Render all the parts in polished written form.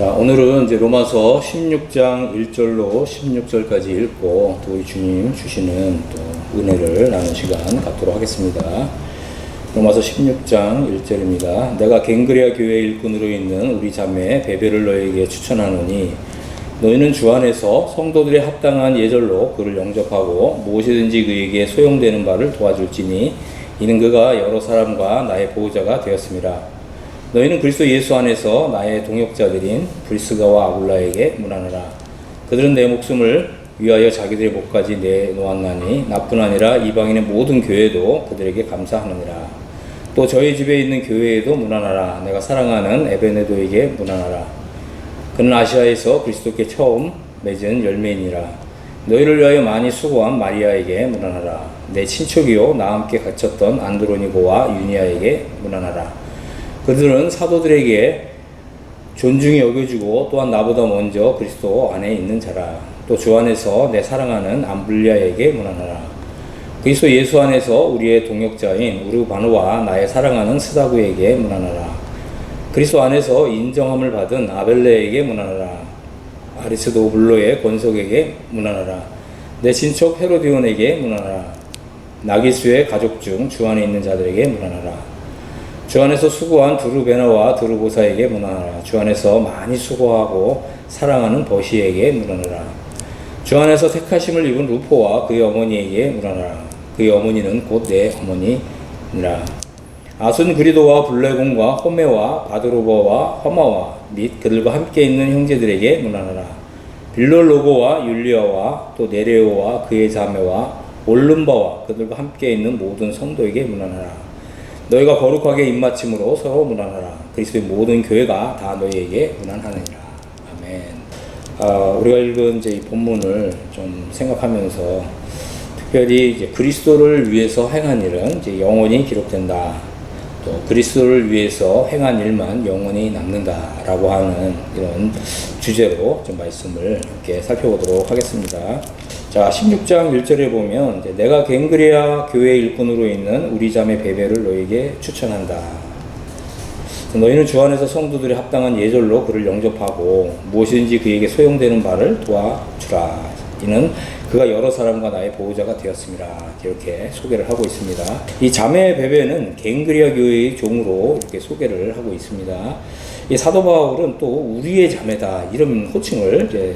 자, 오늘은 이제 로마서 16장 1절로 16절까지 읽고 또 우리 주님 주시는 또 은혜를 나누는 시간 갖도록 하겠습니다. 로마서 16장 1절입니다. 내가 갱그레아 교회 일꾼으로 있는 우리 자매 베베를 너에게 추천하노니 너희는 주 안에서 성도들의 합당한 예절로 그를 영접하고 무엇이든지 그에게 소용되는 바를 도와줄지니 이는 그가 여러 사람과 나의 보호자가 되었습니다. 너희는 그리스도 예수 안에서 나의 동역자들인 브리스가와 아굴라에게 문안하라. 그들은 내 목숨을 위하여 자기들의 목까지 내놓았나니 나뿐 아니라 이방인의 모든 교회도 그들에게 감사하느니라. 또 저희 집에 있는 교회에도 문안하라. 내가 사랑하는 에베네도에게 문안하라. 그는 아시아에서 그리스도께 처음 맺은 열매이니라. 너희를 위하여 많이 수고한 마리아에게 문안하라. 내 친척이요 나 함께 갇혔던 안드로니고와 유니아에게 문안하라. 그들은 사도들에게 존중히 여겨주고 또한 나보다 먼저 그리스도 안에 있는 자라. 또 주 안에서 내 사랑하는 암블리아에게 문안하라. 그리스도 예수 안에서 우리의 동역자인 우르바누와 나의 사랑하는 스다구에게 문안하라. 그리스도 안에서 인정함을 받은 아벨레에게 문안하라. 아리스도블로의 권석에게 문안하라. 내 친척 헤로디온에게 문안하라. 나기수의 가족 중 주 안에 있는 자들에게 문안하라. 주 안에서 수고한 드루베나와 드루보사에게 문안하라. 주 안에서 많이 수고하고 사랑하는 버시에게 문안하라. 주 안에서 택하심을 입은 루포와 그의 어머니에게 문안하라. 그의 어머니는 곧 내 어머니니라. 아순 그리도와 블레곤과 호메와 바드로버와 허마와 및 그들과 함께 있는 형제들에게 문안하라. 빌롤로고와 율리아와 또 네레오와 그의 자매와 올름바와 그들과 함께 있는 모든 성도에게 문안하라. 너희가 거룩하게 입맞춤으로 서로 문안하라. 그리스도의 모든 교회가 다 너희에게 문안하느니라. 아멘. 우리가 읽은 이제 이 본문을 좀 생각하면서 특별히 이제 그리스도를 위해서 행한 일은 이제 영원히 기록된다. 또 그리스도를 위해서 행한 일만 영원히 남는다라고 하는 이런 주제로 좀 말씀을 이렇게 살펴보도록 하겠습니다. 자, 16장 1절에 보면 내가 갱그레아 교회 일꾼으로 있는 우리 자매 베베를 너에게 추천한다. 너희는 주 안에서 성도들의 합당한 예절로 그를 영접하고 무엇이든지 그에게 소용되는 바를 도와주라. 이는 그가 여러 사람과 나의 보호자가 되었습니다. 이렇게 소개를 하고 있습니다. 이 자매 베베는 갱그레아 교회의 종으로 이렇게 소개를 하고 있습니다. 이 사도 바울은 또 우리의 자매다 이런 호칭을 이제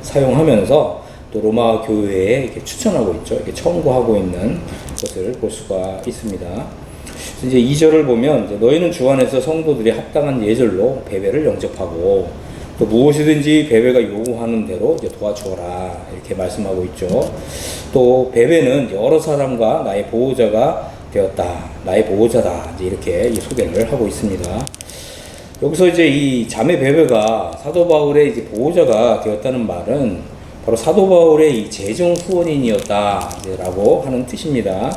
사용하면서 또 로마 교회에 이렇게 추천하고 있죠. 이렇게 청구하고 있는 것을 볼 수가 있습니다. 이제 2절을 보면 이제 너희는 주 안에서 성도들이 합당한 예절로 베베를 영접하고 또 무엇이든지 베베가 요구하는 대로 이제 도와주어라 이렇게 말씀하고 있죠. 또 베베는 여러 사람과 나의 보호자가 되었다. 나의 보호자다. 이제 이렇게 소개를 하고 있습니다. 여기서 이제 이 자매 베베가 사도 바울의 이제 보호자가 되었다는 말은 바로 사도 바울의 이 재정 후원인이었다라고 하는 뜻입니다.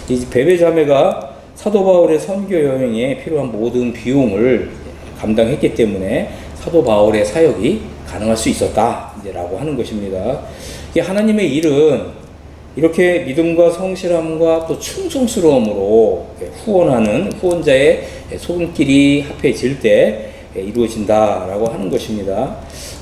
이 베베 자매가 사도 바울의 선교 여행에 필요한 모든 비용을 감당했기 때문에 사도 바울의 사역이 가능할 수 있었다라고 하는 것입니다. 하나님의 일은 이렇게 믿음과 성실함과 또 충성스러움으로 후원하는 후원자의 손길이 합해질 때 이루어진다라고 하는 것입니다.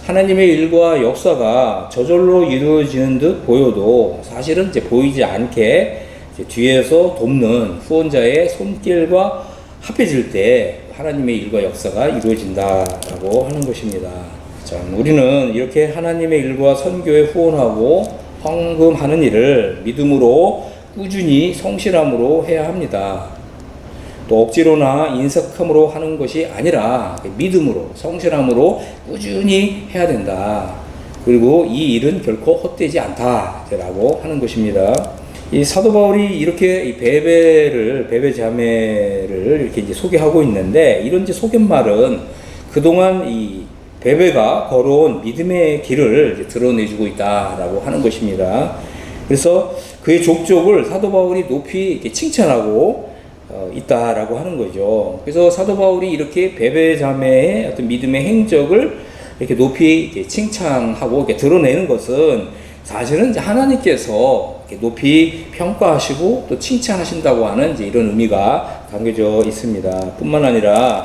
하나님의 일과 역사가 저절로 이루어지는 듯 보여도 사실은 이제 보이지 않게 이제 뒤에서 돕는 후원자의 손길과 합해질 때 하나님의 일과 역사가 이루어진다라고 하는 것입니다. 자, 우리는 이렇게 하나님의 일과 선교에 후원하고 헌금하는 일을 믿음으로 꾸준히 성실함으로 해야 합니다. 또 억지로나 인색함으로 하는 것이 아니라 믿음으로 성실함으로 꾸준히 해야 된다. 그리고 이 일은 결코 헛되지 않다라고 하는 것입니다. 이 사도 바울이 이렇게 이 베베 자매를 이렇게 이제 소개하고 있는데 이런 이제 소개말은 그동안 이 베베가 걸어온 믿음의 길을 이제 드러내주고 있다라고 하는 것입니다. 그래서 그의 족적을 사도 바울이 높이 이렇게 칭찬하고 있다라고 하는 거죠. 그래서 사도 바울이 이렇게 베베 자매의 어떤 믿음의 행적을 이렇게 높이 이렇게 칭찬하고 이렇게 드러내는 것은 사실은 이제 하나님께서 이렇게 높이 평가하시고 또 칭찬하신다고 하는 이제 이런 의미가 담겨져 있습니다. 뿐만 아니라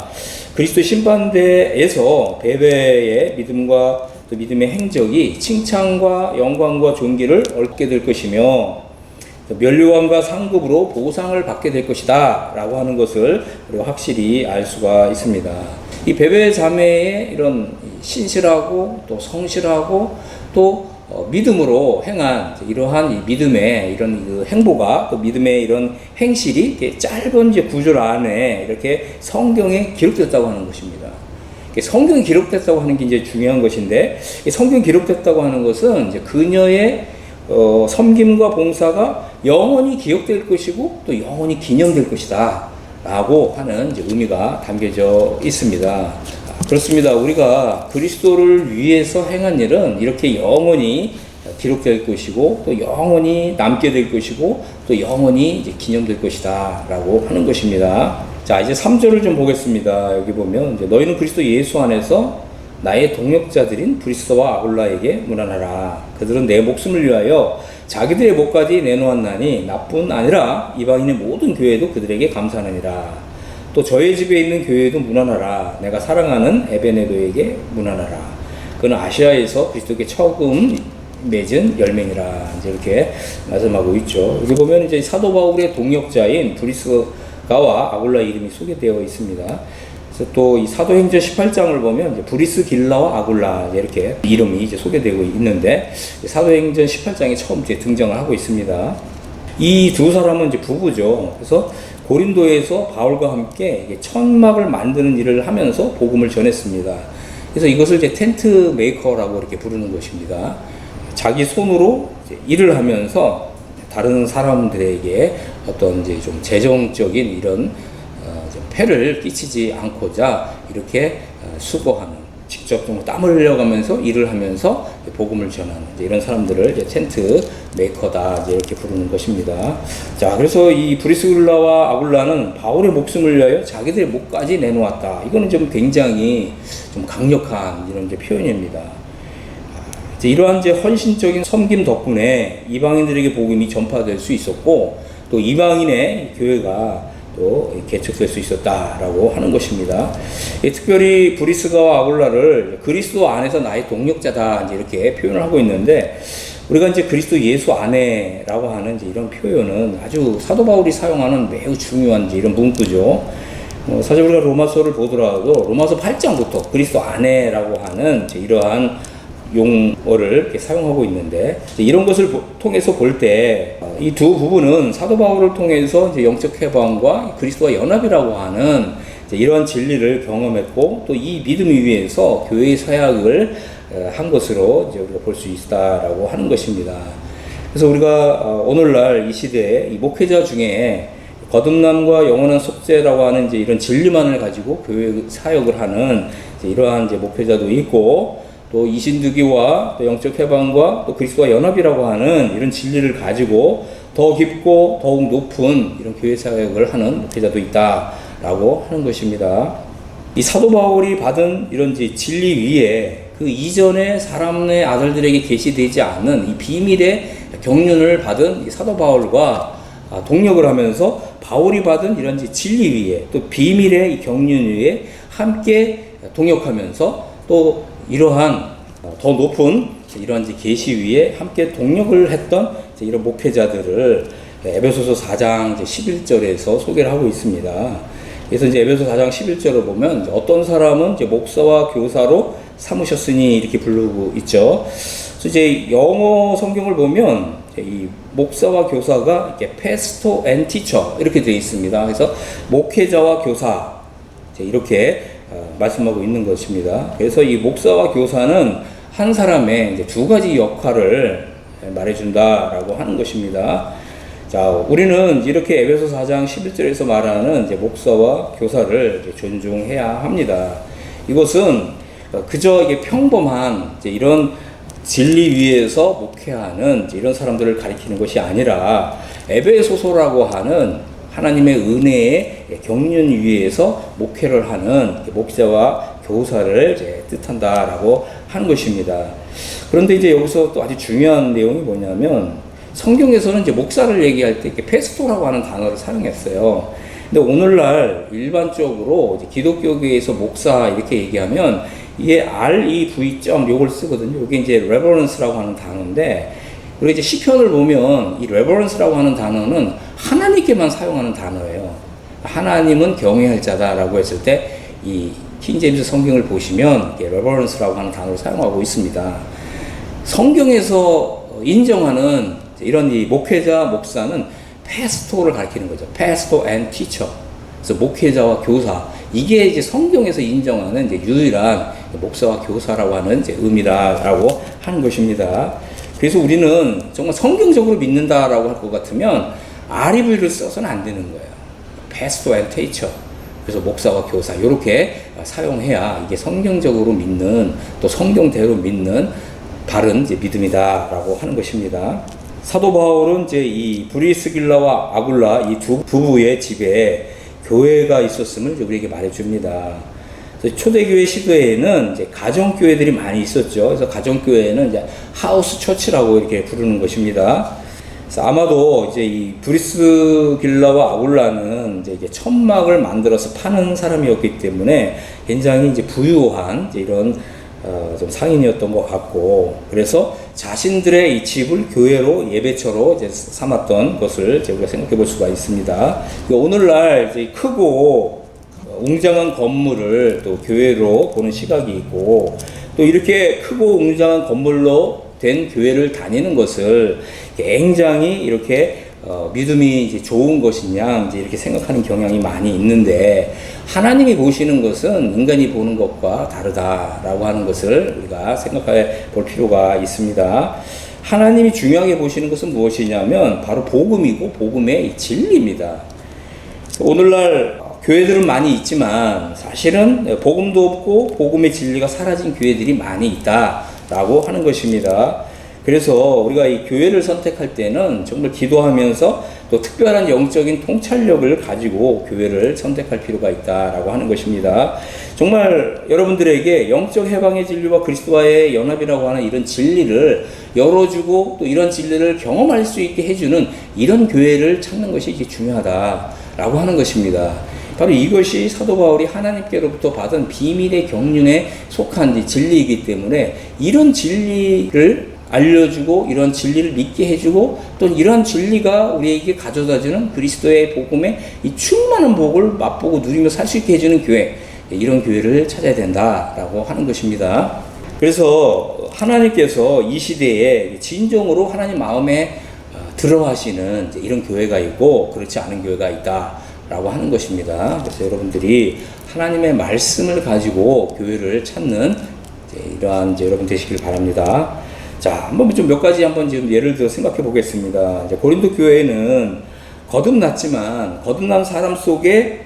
그리스도 심판대에서 베베의 믿음과 또 믿음의 행적이 칭찬과 영광과 존귀를 얻게 될 것이며 면류관과 상급으로 보상을 받게 될 것이다 라고 하는 것을 우리가 확실히 알 수가 있습니다. 이 베베 자매의 이런 신실하고 또 성실하고 또 믿음으로 행한 이러한 이 믿음의 이런 그 행보가 또 믿음의 이런 행실이 이렇게 짧은 이제 구절 안에 이렇게 성경에 기록됐다고 하는 것입니다. 성경에 기록됐다고 하는 게 이제 중요한 것인데, 성경에 기록됐다고 하는 것은 이제 그녀의 섬김과 봉사가 영원히 기억될 것이고 또 영원히 기념될 것이다 라고 하는 이제 의미가 담겨져 있습니다. 그렇습니다. 우리가 그리스도를 위해서 행한 일은 이렇게 영원히 기록될 것이고 또 영원히 남게 될 것이고 또 영원히 이제 기념될 것이다 라고 하는 것입니다. 자, 이제 3절을 좀 보겠습니다. 여기 보면 이제 너희는 그리스도 예수 안에서 나의 동역자들인 브리스가와 아굴라에게 문안하라. 그들은 내 목숨을 위하여 자기들의 목까지 내놓았나니 나뿐 아니라 이방인의 모든 교회도 그들에게 감사하느니라. 또 저의 집에 있는 교회도 문안하라. 내가 사랑하는 에베네도에게 문안하라. 그는 아시아에서 그리스도께 처음 맺은 열매니라. 이제 이렇게 말씀하고 있죠. 여기 보면 이제 사도 바울의 동역자인 브리스가와 아굴라 이름이 소개되어 있습니다. 그래서 또 이 사도행전 18장을 보면 이제 브리스길라와 아굴라 이렇게 이름이 이제 소개되고 있는데 사도행전 18장에 처음 이제 등장을 하고 있습니다. 이 두 사람은 이제 부부죠. 그래서 고린도에서 바울과 함께 천막을 만드는 일을 하면서 복음을 전했습니다. 그래서 이것을 이제 텐트 메이커라고 이렇게 부르는 것입니다. 자기 손으로 이제 일을 하면서 다른 사람들에게 어떤 이제 좀 재정적인 이런 폐를 끼치지 않고자 이렇게 수고하는, 직접 좀 땀을 흘려가면서 일을 하면서 복음을 전하는 이런 사람들을 이제 텐트 메이커다 이제 이렇게 부르는 것입니다. 자, 그래서 이 브리스길라와 아굴라는 바울의 목숨을 위하여 자기들의 목까지 내놓았다. 이거는 좀 굉장히 좀 강력한 이런 이제 표현입니다. 이제 이러한 이제 헌신적인 섬김 덕분에 이방인들에게 복음이 전파될 수 있었고 또 이방인의 교회가 또 개척될 수 있었다라고 하는 것입니다. 특별히 브리스가와 아굴라를 그리스도 안에서 나의 동역자다 이제 이렇게 표현을 하고 있는데, 우리가 이제 그리스도 예수 안에라고 하는 이제 이런 표현은 아주 사도 바울이 사용하는 매우 중요한 이제 이런 문구죠. 사실 우리가 로마서를 보더라도 로마서 8장부터 그리스도 안에라고 하는 이제 이러한 용어를 이렇게 사용하고 있는데, 이런 것을 통해서 볼 때 이 두 부분은 사도 바울을 통해서 이제 영적 해방과 그리스도와 연합이라고 하는 이제 이러한 진리를 경험했고 또 이 믿음 위에서 교회의 사역을 한 것으로 이제 우리가 볼 수 있다라고 하는 것입니다. 그래서 우리가 오늘날 이 시대에 이 목회자 중에 거듭남과 영원한 속죄라고 하는 이제 이런 진리만을 가지고 교회 사역을 하는 이제 이러한 이제 목회자도 있고, 또 이신두기와 또 영적 해방과 또 그리스도와 연합이라고 하는 이런 진리를 가지고 더 깊고 더욱 높은 이런 교회 사역을 하는 목회자도 있다라고 하는 것입니다. 이 사도 바울이 받은 이런 진리 위에 그 이전에 사람의 아들들에게 계시되지 않은 이 비밀의 경륜을 받은 이 사도 바울과 동력을 하면서 바울이 받은 이런 진리 위에 또 비밀의 이 경륜 위에 함께 동역하면서 또 이러한 더 높은 이러한 계시 위에 함께 동력을 했던 이런 목회자들을 에베소서 4장 11절에서 소개를 하고 있습니다. 그래서 이제 에베소 4장 11절을 보면 어떤 사람은 이제 목사와 교사로 삼으셨으니 이렇게 부르고 있죠. 그래서 이제 영어 성경을 보면 이 목사와 교사가 이렇게 pastor and teacher 이렇게 되어 있습니다. 그래서 목회자와 교사 이렇게 말씀하고 있는 것입니다. 그래서 이 목사와 교사는 한 사람의 이제 두 가지 역할을 말해준다라고 하는 것입니다. 자, 우리는 이렇게 에베소 4장 11절에서 말하는 이제 목사와 교사를 이제 존중해야 합니다. 이것은 그저 이게 평범한 이제 이런 진리 위에서 목회하는 이제 이런 사람들을 가리키는 것이 아니라 에베소서라고 하는 하나님의 은혜의 경륜 위에서 목회를 하는 목자와 교사를 이제 뜻한다라고 하는 것입니다. 그런데 이제 여기서 또 아주 중요한 내용이 뭐냐면 성경에서는 이제 목사를 얘기할 때 이렇게 페스토라고 하는 단어를 사용했어요. 근데 오늘날 일반적으로 이제 기독교계에서 목사 이렇게 얘기하면 이게 REV점 요걸 쓰거든요. 이게 이제 reverence라고 하는 단어인데, 우리가 이제 시편을 보면 이 reverence라고 하는 단어는 하나님께만 사용하는 단어예요. 하나님은 경외할 자다라고 했을 때 이 킹제임스 성경을 보시면 reverence라고 하는 단어를 사용하고 있습니다. 성경에서 인정하는 이런 이 목회자, 목사는 패스토를 가리키는 거죠. 패스토 앤 티처. 그래서 목회자와 교사. 이게 이제 성경에서 인정하는 이제 유일한 목사와 교사라고 하는 이제 의미다라고 하는 것입니다. 그래서 우리는 정말 성경적으로 믿는다라고 할 것 같으면 REV를 써서는 안 되는 거예요. 패스토 앤 티처. 그래서 목사와 교사 이렇게 사용해야 이게 성경적으로 믿는, 또 성경대로 믿는 바른 이제 믿음이다라고 하는 것입니다. 사도 바울은 이제 이 브리스길라와 아굴라 이 두 부부의 집에 교회가 있었음을 우리에게 말해줍니다. 초대교회 시대에는 이제 가정교회들이 많이 있었죠. 그래서 가정교회는 이제 하우스 처치라고 이렇게 부르는 것입니다. 그래서 아마도 이제 이 브리스길라와 아굴라는 이제 천막을 만들어서 파는 사람이었기 때문에 굉장히 이제 부유한 이제 이런 좀 상인이었던 것 같고, 그래서 자신들의 이 집을 교회로 예배처로 이제 삼았던 것을 이제 우리가 생각해 볼 수가 있습니다. 오늘날 이제 크고 웅장한 건물을 또 교회로 보는 시각이 있고, 또 이렇게 크고 웅장한 건물로 된 교회를 다니는 것을 굉장히 이렇게 믿음이 이제 좋은 것이냐 이제 이렇게 생각하는 경향이 많이 있는데, 하나님이 보시는 것은 인간이 보는 것과 다르다라고 하는 것을 우리가 생각해 볼 필요가 있습니다. 하나님이 중요하게 보시는 것은 무엇이냐면 바로 복음이고 복음의 진리입니다. 오늘날 교회들은 많이 있지만 사실은 복음도 없고 복음의 진리가 사라진 교회들이 많이 있다라고 하는 것입니다. 그래서 우리가 이 교회를 선택할 때는 정말 기도하면서 또 특별한 영적인 통찰력을 가지고 교회를 선택할 필요가 있다라고 하는 것입니다. 정말 여러분들에게 영적 해방의 진리와 그리스도와의 연합이라고 하는 이런 진리를 열어주고 또 이런 진리를 경험할 수 있게 해주는 이런 교회를 찾는 것이 이제 중요하다라고 하는 것입니다. 바로 이것이 사도 바울이 하나님께로부터 받은 비밀의 경륜에 속한 진리이기 때문에 이런 진리를 알려주고 이런 진리를 믿게 해주고 또 이런 진리가 우리에게 가져다주는 그리스도의 복음의 이 충만한 복을 맛보고 누리며 살 수 있게 해주는 교회, 이런 교회를 찾아야 된다라고 하는 것입니다. 그래서 하나님께서 이 시대에 진정으로 하나님 마음에 들어하시는 이런 교회가 있고 그렇지 않은 교회가 있다라고 하는 것입니다. 그래서 여러분들이 하나님의 말씀을 가지고 교회를 찾는 이러한 여러분 되시길 바랍니다. 자, 한번 좀 몇 가지 한번 지금 예를 들어 생각해 보겠습니다. 이제 고린도 교회는 거듭났지만 거듭난 사람 속에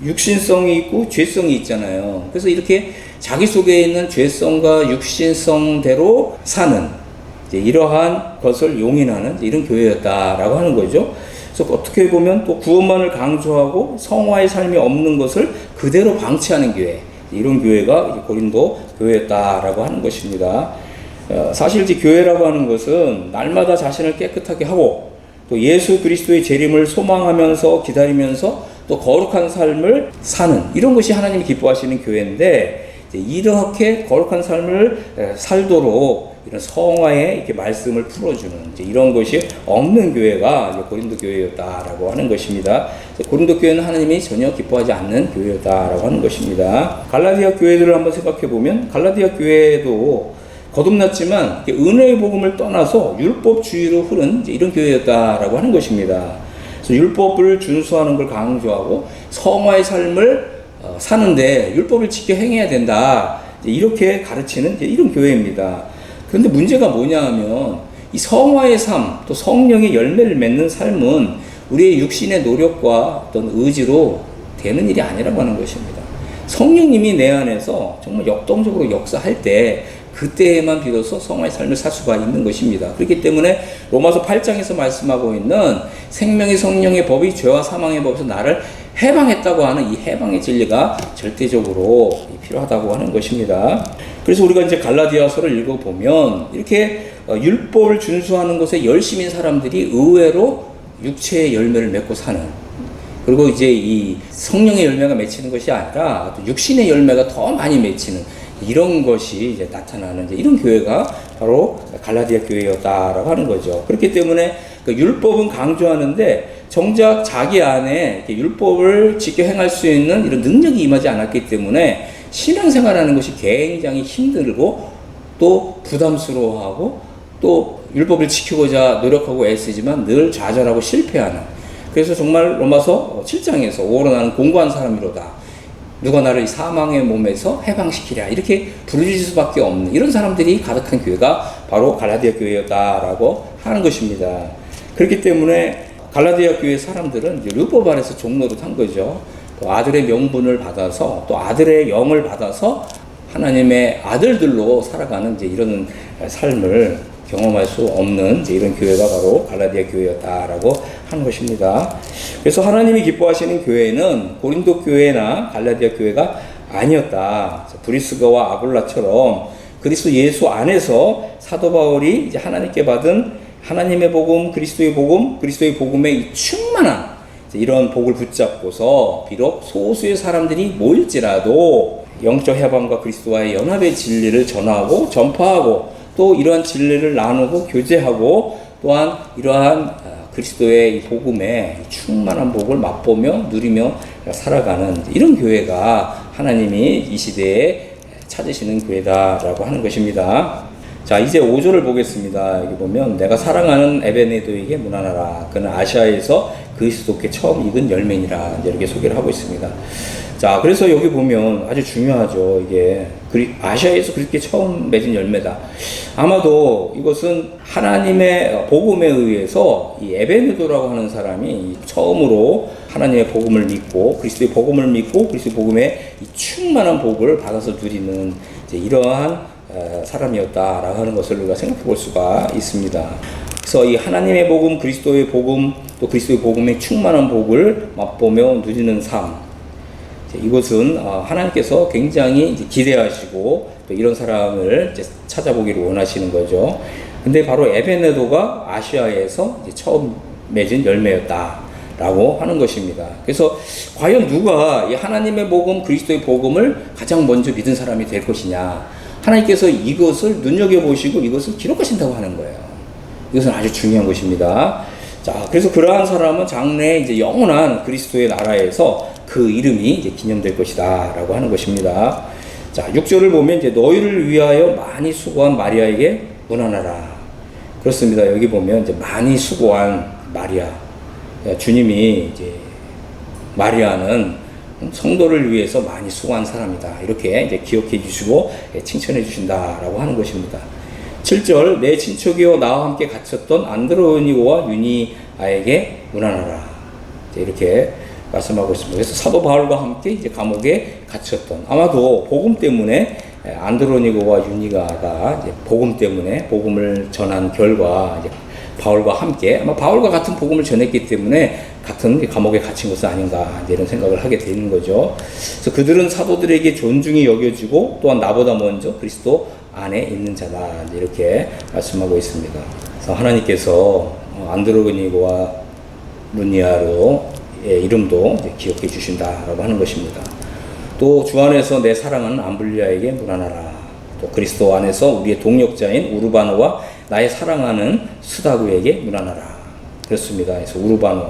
육신성이 있고 죄성이 있잖아요. 그래서 이렇게 자기 속에 있는 죄성과 육신성대로 사는 이러한 것을 용인하는 이런 교회였다라고 하는 거죠. 그래서 어떻게 보면 또 구원만을 강조하고 성화의 삶이 없는 것을 그대로 방치하는 교회, 이런 교회가 고린도 교회였다라고 하는 것입니다. 사실 이제 교회라고 하는 것은 날마다 자신을 깨끗하게 하고 또 예수 그리스도의 재림을 소망하면서 기다리면서 또 거룩한 삶을 사는 이런 것이 하나님이 기뻐하시는 교회인데, 이렇게 거룩한 삶을 살도록 이런 성화의 이렇게 말씀을 풀어주는 이런 것이 없는 교회가 고린도 교회였다라고 하는 것입니다. 고린도 교회는 하나님이 전혀 기뻐하지 않는 교회였다라고 하는 것입니다. 갈라디아 교회들을 한번 생각해 보면 갈라디아 교회도 거듭났지만 은혜의 복음을 떠나서 율법주의로 흐른 이런 교회였다라고 하는 것입니다. 그래서 율법을 준수하는 걸 강조하고 성화의 삶을 사는데 율법을 지켜 행해야 된다, 이렇게 가르치는 이런 교회입니다. 그런데 문제가 뭐냐 하면 이 성화의 삶, 또 성령의 열매를 맺는 삶은 우리의 육신의 노력과 어떤 의지로 되는 일이 아니라고 하는 것입니다. 성령님이 내 안에서 정말 역동적으로 역사할 때 그때에만 비로소 성화의 삶을 살 수가 있는 것입니다. 그렇기 때문에 로마서 8장에서 말씀하고 있는 생명의 성령의 법이 죄와 사망의 법에서 나를 해방했다고 하는 이 해방의 진리가 절대적으로 필요하다고 하는 것입니다. 그래서 우리가 이제 갈라디아서를 읽어보면 이렇게 율법을 준수하는 것에 열심인 사람들이 의외로 육체의 열매를 맺고 사는 그리고 이제 이 성령의 열매가 맺히는 것이 아니라 또 육신의 열매가 더 많이 맺히는 이런 것이 이제 나타나는 이제 이런 교회가 바로 갈라디아 교회였다라고 하는 거죠. 그렇기 때문에 그 율법은 강조하는데 정작 자기 안에 율법을 지켜 행할 수 있는 이런 능력이 임하지 않았기 때문에 신앙생활하는 것이 굉장히 힘들고 또 부담스러워하고 또 율법을 지키고자 노력하고 애쓰지만 늘 좌절하고 실패하는, 그래서 정말 로마서 7장에서 오로 나는 공고한 사람이로다, 누가 나를 사망의 몸에서 해방시키랴, 이렇게 부르짖을 수밖에 없는 이런 사람들이 가득한 교회가 바로 갈라디아 교회였다라고 하는 것입니다. 그렇기 때문에 갈라디아 교회 사람들은 율법 아래서 종노릇 한 거죠. 또 아들의 명분을 받아서 또 아들의 영을 받아서 하나님의 아들들로 살아가는 이제 이런 삶을 경험할 수 없는 이제 이런 교회가 바로 갈라디아 교회였다라고 하는 것입니다. 그래서 하나님이 기뻐하시는 교회는 고린도 교회나 갈라디아 교회가 아니었다. 브리스가와 아굴라처럼 그리스도 예수 안에서 사도 바울이 이제 하나님께 받은 하나님의 복음, 그리스도의 복음, 그리스도의 복음의 충만한 이런 복을 붙잡고서 비록 소수의 사람들이 모일지라도 영적 해방과 그리스도와의 연합의 진리를 전하고 전파하고 또 이러한 진리를 나누고 교제하고 또한 이러한 그리스도의 이 복음의 충만한 복을 맛보며 누리며 살아가는 이런 교회가 하나님이 이 시대에 찾으시는 교회다라고 하는 것입니다. 자, 이제 5절을 보겠습니다. 여기 보면 내가 사랑하는 에베네도에게 문안하라. 그는 아시아에서 그리스도께 처음 익은 열매니라. 이렇게 소개를 하고 있습니다. 자, 그래서 여기 보면 아주 중요하죠. 이게 아시아에서 그렇게 처음 맺은 열매다. 아마도 이것은 하나님의 복음에 의해서 이 에베네도라고 하는 사람이 처음으로 하나님의 복음을 믿고 그리스도의 복음을 믿고 그리스도의 복음의 이 충만한 복을 받아서 누리는 이제 이러한 사람이었다라고 하는 것을 우리가 생각해 볼 수가 있습니다. 그래서 이 하나님의 복음, 그리스도의 복음, 또 그리스도의 복음의 충만한 복을 맛보며 누리는 삶, 이것은 하나님께서 굉장히 기대하시고 또 이런 사람을 이제 찾아보기를 원하시는 거죠. 근데 바로 에베네도가 아시아에서 이제 처음 맺은 열매였다라고 하는 것입니다. 그래서 과연 누가 이 하나님의 복음, 그리스도의 복음을 가장 먼저 믿은 사람이 될 것이냐? 하나님께서 이것을 눈여겨보시고 이것을 기록하신다고 하는 거예요. 이것은 아주 중요한 것입니다. 자, 그래서 그러한 사람은 장래에 이제 영원한 그리스도의 나라에서 그 이름이 이제 기념될 것이다 라고 하는 것입니다. 자, 6절을 보면 이제 너희를 위하여 많이 수고한 마리아에게 문안하라. 그렇습니다. 여기 보면 이제 많이 수고한 마리아. 주님이 이제 마리아는 성도를 위해서 많이 수고한 사람이다. 이렇게 이제 기억해 주시고 칭찬해 주신다라고 하는 것입니다. 7절 내 친척이요 나와 함께 갇혔던 안드로니고와 유니아에게 문안하라. 이렇게 말씀하고 있습니다. 그래서 사도 바울과 함께 이제 감옥에 갇혔던, 아마도 복음 때문에 안드로니고와 유니가가 이제 복음 때문에 복음을 전한 결과 이제 바울과 함께 아마 바울과 같은 복음을 전했기 때문에 같은 감옥에 갇힌 것은 아닌가 이런 생각을 하게 되는 거죠. 그래서 그들은 사도들에게 존중이 여겨지고 또한 나보다 먼저 그리스도 안에 있는 자다 이렇게 말씀하고 있습니다. 그래서 하나님께서 안드로니고와 루니아의 이름도 이제 기억해 주신다라고 하는 것입니다. 또 주 안에서 내 사랑하는 암블리아에게 문안하라. 또 그리스도 안에서 우리의 동역자인 우르바노와 나의 사랑하는 스다구에게 문안하라. 그렇습니다. 그래서 우르바노,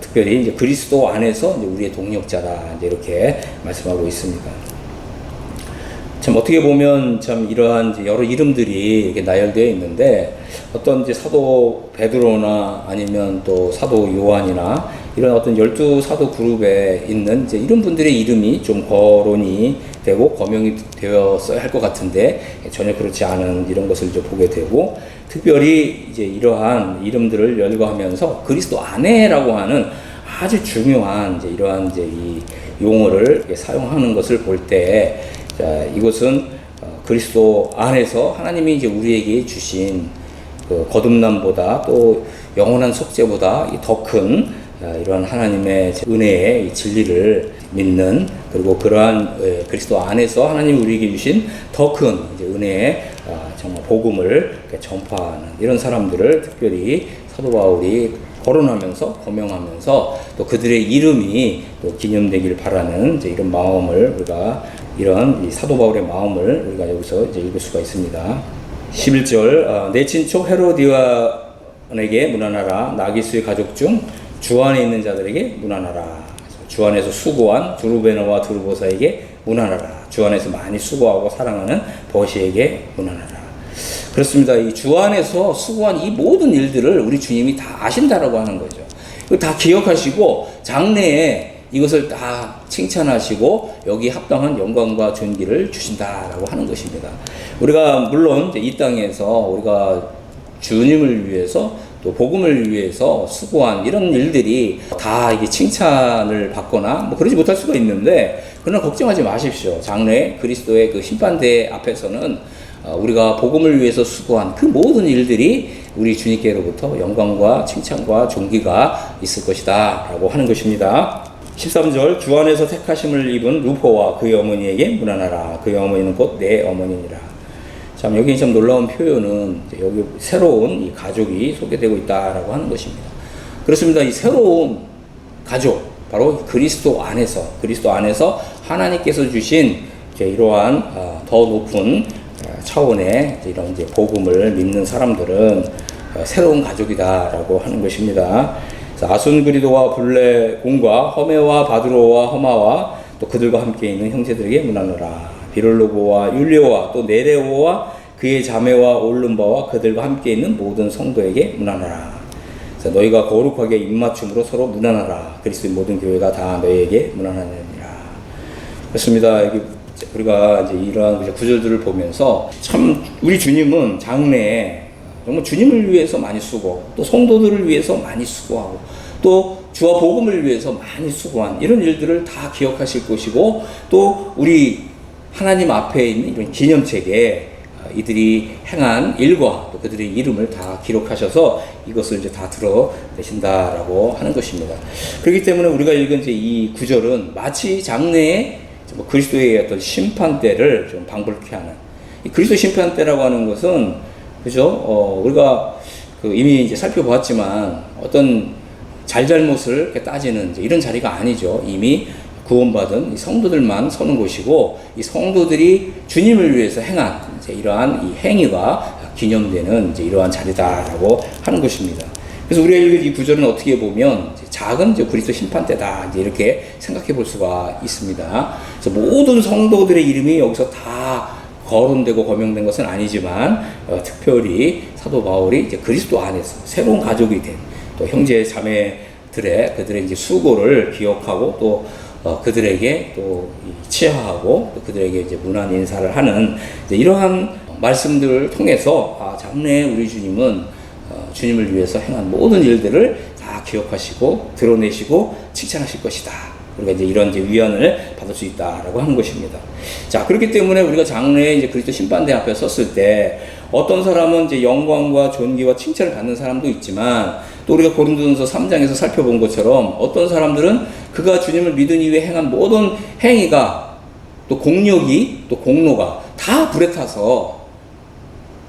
특별히 이제 그리스도 안에서 이제 우리의 동역자다. 이제 이렇게 말씀하고 있습니다. 참 어떻게 보면 참 이러한 이제 여러 이름들이 이렇게 나열되어 있는데 어떤 이제 사도 베드로나 아니면 또 사도 요한이나 이런 어떤 12사도 그룹에 있는 이제 이런 분들의 이름이 좀 거론이 되고 거명이 되었어야 할 것 같은데 전혀 그렇지 않은 이런 것을 이제 보게 되고, 특별히 이제 이러한 이름들을 열거하면서 그리스도 안에라고 하는 아주 중요한 이제 이러한 이제 이 용어를 사용하는 것을 볼 때, 자, 이것은 그리스도 안에서 하나님이 이제 우리에게 주신 그 거듭남보다 또 영원한 속죄보다 더 큰 이러한 하나님의 은혜의 진리를 믿는, 그리고 그러한 그리스도 안에서 하나님이 우리에게 주신 더 큰 은혜의 정말 복음을 전파하는 이런 사람들을 특별히 사도 바울이 거론하면서 거명하면서 또 그들의 이름이 또 기념되길 바라는 이제 이런 마음을 우리가 이런 이 사도 바울의 마음을 우리가 여기서 이제 읽을 수가 있습니다. 11절 내 친척 헤로디아에게 문안하라. 나기수의 가족 중 주 안에 있는 자들에게 문안하라. 주 안에서 수고한 두루베나와 두루보사에게 문안하라. 주 안에서 많이 수고하고 사랑하는 버시에게 문안하라. 그렇습니다. 이 주 안에서 수고한 이 모든 일들을 우리 주님이 다 아신다라고 하는 거죠. 다 기억하시고 장래에 이것을 다 칭찬하시고 여기 합당한 영광과 존귀를 주신다라고 하는 것입니다. 우리가 물론 이 땅에서 우리가 주님을 위해서 또 복음을 위해서 수고한 이런 일들이 다 이게 칭찬을 받거나 뭐 그러지 못할 수가 있는데, 그러나 걱정하지 마십시오. 장래에 그리스도의 그 심판대 앞에서는 우리가 복음을 위해서 수고한 그 모든 일들이 우리 주님께로부터 영광과 칭찬과 존귀가 있을 것이다 라고 하는 것입니다. 13절 주 안에서 택하심을 입은 루포와 그의 어머니에게 문안하라. 그의 어머니는 곧 내 어머니니라. 참 여기 참 놀라운 표현은 여기 새로운 이 가족이 소개되고 있다라고 하는 것입니다. 그렇습니다. 이 새로운 가족, 바로 그리스도 안에서 하나님께서 주신 이러한 더 높은 차원의 이런 이제 복음을 믿는 사람들은 새로운 가족이다라고 하는 것입니다. 아순그리도와 블레공과 허메와 바드로와 허마와 또 그들과 함께 있는 형제들에게 문안하라. 비롤로고와 율리오와 또 네레오와 그의 자매와 올름바와 그들과 함께 있는 모든 성도에게 문안하라. 너희가 거룩하게 입맞춤으로 서로 문안하라. 그리스도의 모든 교회가 다 너희에게 문안하느니라. 그렇습니다. 여기 우리가 이제 이러한 구절들을 보면서 참 우리 주님은 장래에 정말 주님을 위해서 많이 수고, 또 성도들을 위해서 많이 수고하고, 또 주와 복음을 위해서 많이 수고한 이런 일들을 다 기억하실 것이고, 또 우리 하나님 앞에 있는 이런 기념책에 이들이 행한 일과 또 그들의 이름을 다 기록하셔서 이것을 이제 다 드러내신다라고 하는 것입니다. 그렇기 때문에 우리가 읽은 이제 이 구절은 마치 장래에 그리스도의 어떤 심판대를 좀 방불케 하는, 이 그리스도 심판대라고 하는 것은 그죠? 우리가 이미 이제 살펴보았지만 어떤 잘잘못을 이렇게 따지는 이제 이런 자리가 아니죠. 이미 구원받은 이 성도들만 서는 곳이고, 이 성도들이 주님을 위해서 행한 이제 이러한 이 행위가 기념되는 이제 이러한 자리다라고 하는 것입니다. 그래서 우리가 읽은 이 구절은 어떻게 보면 이제 작은 이제 그리스도 심판대다 이제 이렇게 생각해 볼 수가 있습니다. 그래서 모든 성도들의 이름이 여기서 다 거론되고 거명된 것은 아니지만 특별히 사도 바울이 이제 그리스도 안에서 새로운 가족이 된 또 형제 자매들의 그들의 이제 수고를 기억하고 또 그들에게 또 치하하고 또 그들에게 이제 문안 인사를 하는 이제 이러한 말씀들을 통해서 장래에 우리 주님은 주님을 위해서 행한 모든 일들을 다 기억하시고 드러내시고 칭찬하실 것이다. 우리가 이제 이런 이제 위안을 받을 수 있다라고 하는 것입니다. 자, 그렇기 때문에 우리가 장래에 이제 그리스도 심판대 앞에 섰을 때 어떤 사람은 이제 영광과 존귀와 칭찬을 받는 사람도 있지만, 또 우리가 고린도전서 3장에서 살펴본 것처럼 어떤 사람들은 그가 주님을 믿은 이후에 행한 모든 행위가 또 공력이 또 공로가 다 불에 타서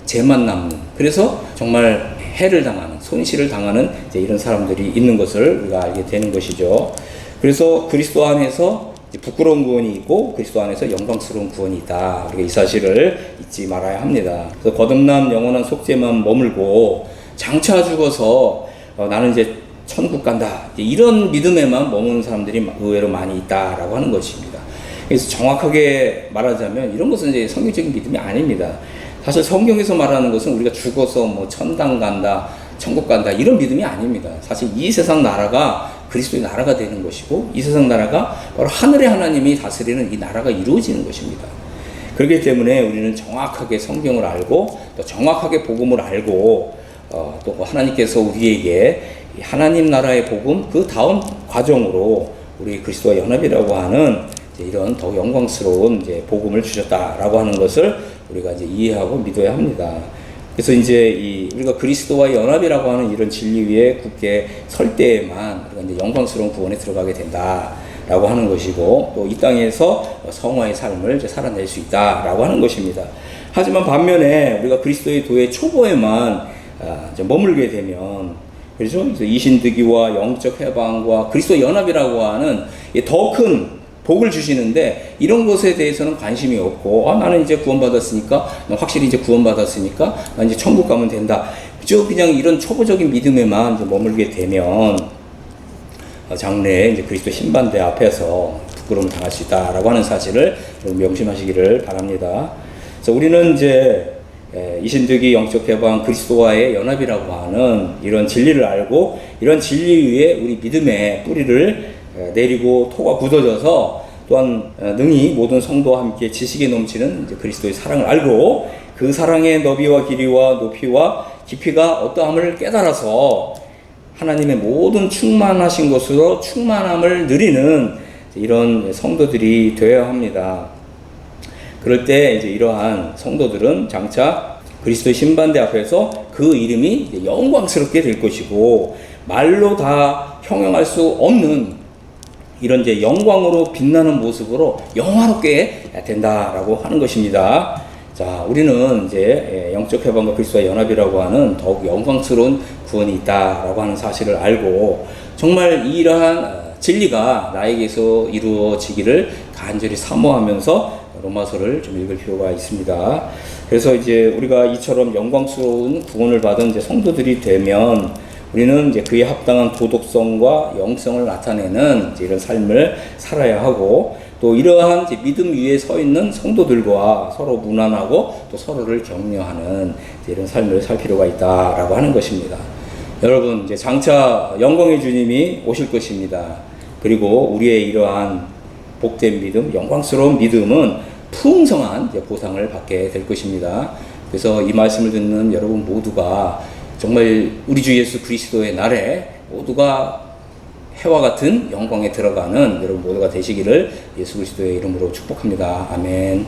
죄만 남는, 그래서 정말 해를 당하는, 손실을 당하는 이제 이런 사람들이 있는 것을 우리가 알게 되는 것이죠. 그래서 그리스도 안에서 부끄러운 구원이 있고 그리스도 안에서 영광스러운 구원이 있다. 우리가 이 사실을 잊지 말아야 합니다. 그래서 거듭난 영원한 속죄만 머물고 장차 죽어서 나는 이제 천국 간다, 이런 믿음에만 머무는 사람들이 의외로 많이 있다라고 하는 것입니다. 그래서 정확하게 말하자면 이런 것은 이제 성경적인 믿음이 아닙니다. 사실 성경에서 말하는 것은 우리가 죽어서 뭐 천당 간다, 천국 간다, 이런 믿음이 아닙니다. 사실 이 세상 나라가 그리스도의 나라가 되는 것이고, 이 세상 나라가 바로 하늘의 하나님이 다스리는 이 나라가 이루어지는 것입니다. 그렇기 때문에 우리는 정확하게 성경을 알고 또 정확하게 복음을 알고 또 하나님께서 우리에게 하나님 나라의 복음 그 다음 과정으로 우리 그리스도와 연합이라고 하는 이런 더 영광스러운 이제 복음을 주셨다라고 하는 것을 우리가 이제 이해하고 믿어야 합니다. 그래서 이제 우리가 그리스도와 연합이라고 하는 이런 진리 위에 굳게 설 때에만 우리가 이제 영광스러운 구원에 들어가게 된다라고 하는 것이고, 또 이 땅에서 성화의 삶을 이제 살아낼 수 있다라고 하는 것입니다. 하지만 반면에 우리가 그리스도의 도의 초보에만 이제 머물게 되면 그렇죠? 이신득이와 영적 해방과 그리스도 연합이라고 하는 더 큰 복을 주시는데 이런 것에 대해서는 관심이 없고 나는 이제 구원받았으니까 확실히 이제 구원받았으니까 나 이제 천국 가면 된다. 그죠? 그냥 이런 초보적인 믿음에만 이제 머물게 되면 장래에 이제 그리스도 신반대 앞에서 부끄러움을 당할 수 있다라고 하는 사실을 명심하시기를 바랍니다. 그래서 우리는 이제 이신득이 영적 해방 그리스도와의 연합이라고 하는 이런 진리를 알고 이런 진리 위에 우리 믿음의 뿌리를 내리고 토가 굳어져서 또한 능히 모든 성도와 함께 지식에 넘치는 이제 그리스도의 사랑을 알고 그 사랑의 너비와 길이와 높이와 깊이가 어떠함을 깨달아서 하나님의 모든 충만하신 것으로 충만함을 누리는 이런 성도들이 되어야 합니다. 그럴 때 이제 이러한 성도들은 장차 그리스도의 신반대 앞에서 그 이름이 영광스럽게 될 것이고 말로 다 형용할 수 없는 이런 이제 영광으로 빛나는 모습으로 영화롭게 된다라고 하는 것입니다. 자, 우리는 이제 영적 해방과 그리스도의 연합이라고 하는 더욱 영광스러운 구원이 있다라고 하는 사실을 알고 정말 이러한 진리가 나에게서 이루어지기를 간절히 사모하면서 로마서를 좀 읽을 필요가 있습니다. 그래서 이제 우리가 이처럼 영광스러운 구원을 받은 이제 성도들이 되면 우리는 이제 그에 합당한 도덕성과 영성을 나타내는 이제 이런 삶을 살아야 하고 또 이러한 이제 믿음 위에 서 있는 성도들과 서로 무난하고 또 서로를 격려하는 이런 삶을 살 필요가 있다라고 하는 것입니다. 여러분 이제 장차 영광의 주님이 오실 것입니다. 그리고 우리의 이러한 복된 믿음, 영광스러운 믿음은 풍성한 이제 보상을 받게 될 것입니다. 그래서 이 말씀을 듣는 여러분 모두가 정말 우리 주 예수 그리스도의 날에 모두가 해와 같은 영광에 들어가는 여러분 모두가 되시기를 예수 그리스도의 이름으로 축복합니다. 아멘.